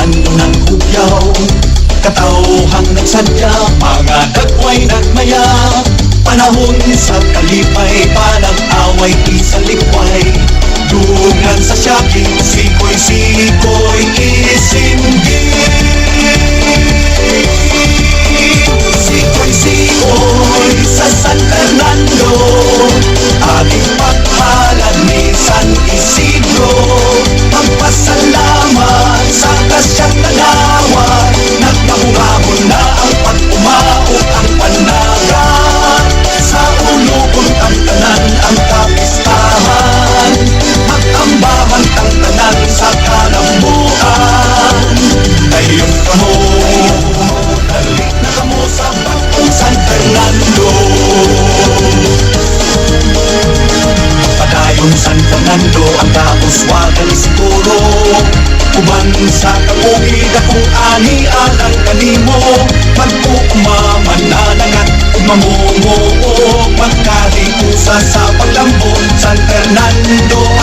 Fernando ng hugyaw, katauhang nagsadya, mga dagway nagmaya. Panahon sa kalipay, panag-away isang likway. Dugan sa syaking, sikoy-sikoy isinggit. Sikoy-sikoy sa San Fernando, ating paghalad ni San Isidro. Magpasalamat sa kasyang talawan, nagkahungahon na ang pag-umaot ang panagan. Sa ulubon ang tanan ang kapistahan, mag-ambahan ang tanan sa kalamuan. Ngayong kamo, dalik na kamo sa Bagong San Fernando. Padayon San Fernando ang kauswagan siguro, uban sa kabukid akong ani alang kanimo. Magpuumaman na langat ug mamungo, magkahigusa sa paglambon San Fernando.